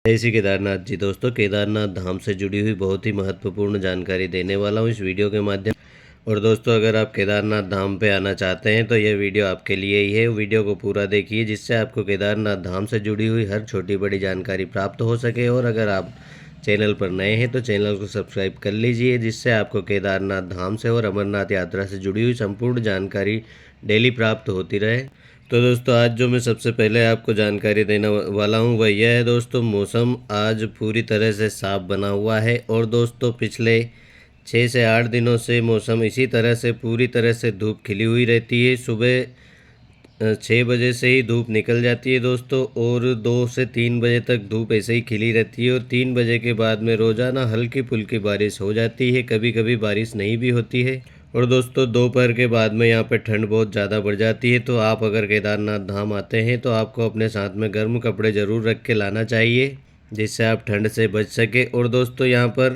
जय श्री केदारनाथ जी। दोस्तों, केदारनाथ धाम से जुड़ी हुई बहुत ही महत्वपूर्ण जानकारी देने वाला हूँ इस वीडियो के माध्यम। और दोस्तों, अगर आप केदारनाथ धाम पे आना चाहते हैं तो यह वीडियो आपके लिए ही है। वीडियो को पूरा देखिए जिससे आपको केदारनाथ धाम से जुड़ी हुई हर छोटी बड़ी जानकारी प्राप्त हो सके। और अगर आप चैनल पर नए हैं तो चैनल को सब्सक्राइब कर लीजिए जिससे आपको केदारनाथ धाम से और अमरनाथ यात्रा से जुड़ी हुई संपूर्ण जानकारी डेली प्राप्त होती रहे। तो दोस्तों, आज जो मैं सबसे पहले आपको जानकारी देने वाला हूँ वह यह है। दोस्तों, मौसम आज पूरी तरह से साफ बना हुआ है। और दोस्तों, पिछले 6 से 8 दिनों से मौसम इसी तरह से पूरी तरह से धूप खिली हुई रहती है। सुबह 6 बजे से ही धूप निकल जाती है दोस्तों, और 2 से 3 बजे तक धूप ऐसे ही खिली रहती है। और 3 बजे के बाद में रोज़ाना हल्की फुल्की बारिश हो जाती है, कभी कभी बारिश नहीं भी होती है। और दोस्तों, दोपहर के बाद में यहाँ पे ठंड बहुत ज़्यादा बढ़ जाती है। तो आप अगर केदारनाथ धाम आते हैं तो आपको अपने साथ में गर्म कपड़े ज़रूर रख के लाना चाहिए जिससे आप ठंड से बच सके। और दोस्तों, यहाँ पर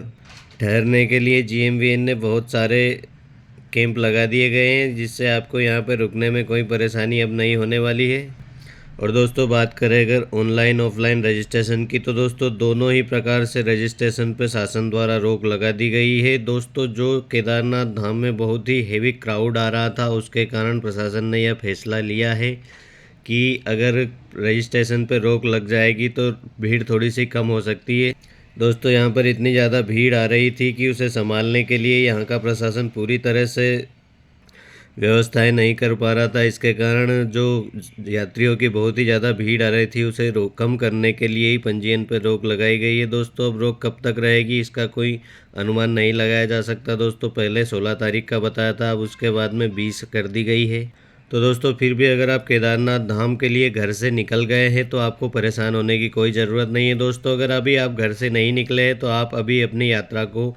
ठहरने के लिए GMVN ने बहुत सारे कैंप लगा दिए गए हैं जिससे आपको यहाँ पर रुकने में कोई परेशानी अब नहीं होने वाली है। और दोस्तों, बात करें अगर ऑनलाइन ऑफलाइन रजिस्ट्रेशन की तो दोस्तों दोनों ही प्रकार से रजिस्ट्रेशन पे शासन द्वारा रोक लगा दी गई है। दोस्तों, जो केदारनाथ धाम में बहुत ही हेवी क्राउड आ रहा था उसके कारण प्रशासन ने यह फैसला लिया है कि अगर रजिस्ट्रेशन पे रोक लग जाएगी तो भीड़ थोड़ी सी कम हो सकती है। दोस्तों, यहाँ पर इतनी ज़्यादा भीड़ आ रही थी कि उसे संभालने के लिए यहाँ का प्रशासन पूरी तरह से व्यवस्थाएं नहीं कर पा रहा था। इसके कारण जो यात्रियों की बहुत ही ज़्यादा भीड़ आ रही थी उसे कम करने के लिए ही पंजीयन पर रोक लगाई गई है। दोस्तों, अब रोक कब तक रहेगी इसका कोई अनुमान नहीं लगाया जा सकता। दोस्तों, पहले 16 तारीख का बताया था, अब उसके बाद में 20 कर दी गई है। तो दोस्तों, फिर भी अगर आप केदारनाथ धाम के लिए घर से निकल गए हैं तो आपको परेशान होने की कोई ज़रूरत नहीं है। दोस्तों, अगर अभी आप घर से नहीं निकले हैं तो आप अभी अपनी यात्रा को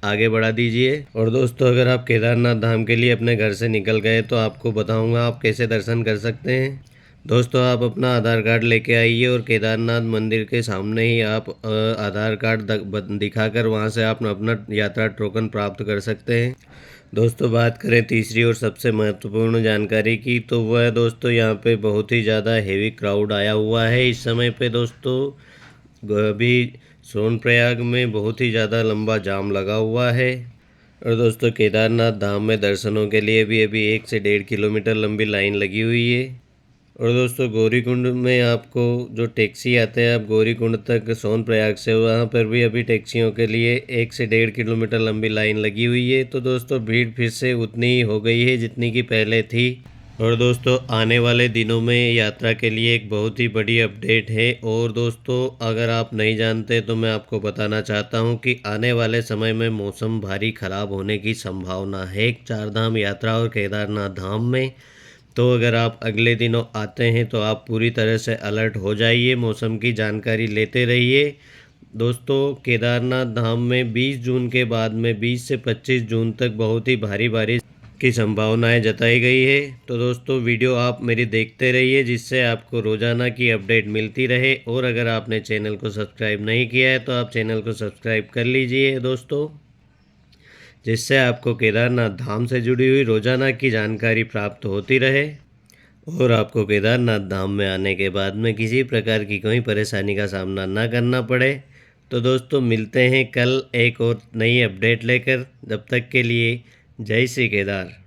आगे बढ़ा दीजिए। और दोस्तों, अगर आप केदारनाथ धाम के लिए अपने घर से निकल गए तो आपको बताऊंगा आप कैसे दर्शन कर सकते हैं। दोस्तों, आप अपना आधार कार्ड लेके आइए और केदारनाथ मंदिर के सामने ही आप आधार कार्ड दिखाकर वहां से आप अपना यात्रा टोकन प्राप्त कर सकते हैं। दोस्तों, बात करें तीसरी और सबसे महत्वपूर्ण जानकारी की तो वह है दोस्तों, यहाँ पे बहुत ही ज़्यादा हेवी क्राउड आया हुआ है इस समय पे। दोस्तों, अभी सोनप्रयाग में बहुत ही ज़्यादा लंबा जाम लगा हुआ है। और दोस्तों, केदारनाथ धाम में दर्शनों के लिए भी अभी 1 से 1.5 किलोमीटर लंबी लाइन लगी हुई है। और दोस्तों, गौरीकुंड में आपको जो टैक्सी आते हैं आप गौरीकुंड तक सोनप्रयाग से, वहाँ पर भी अभी टैक्सियों के लिए 1 से 1.5 किलोमीटर लंबी लाइन लगी हुई है। तो दोस्तों, भीड़ फिर से उतनी ही हो गई है जितनी कि पहले थी। और दोस्तों, आने वाले दिनों में यात्रा के लिए एक बहुत ही बड़ी अपडेट है। और दोस्तों, अगर आप नहीं जानते तो मैं आपको बताना चाहता हूं कि आने वाले समय में मौसम भारी ख़राब होने की संभावना है चारधाम यात्रा और केदारनाथ धाम में। तो अगर आप अगले दिनों आते हैं तो आप पूरी तरह से अलर्ट हो जाइए, मौसम की जानकारी लेते रहिए। दोस्तों, केदारनाथ धाम में 20 जून के बाद में 20 से 25 जून तक बहुत ही भारी बारिश की संभावनाएं जताई गई है। तो दोस्तों, वीडियो आप मेरी देखते रहिए जिससे आपको रोज़ाना की अपडेट मिलती रहे। और अगर आपने चैनल को सब्सक्राइब नहीं किया है तो आप चैनल को सब्सक्राइब कर लीजिए दोस्तों, जिससे आपको केदारनाथ धाम से जुड़ी हुई रोज़ाना की जानकारी प्राप्त होती रहे और आपको केदारनाथ धाम में आने के बाद में किसी प्रकार की कोई परेशानी का सामना ना करना पड़े। तो दोस्तों, मिलते हैं कल एक और नई अपडेट लेकर। जब तक के लिए जय श्री केदार।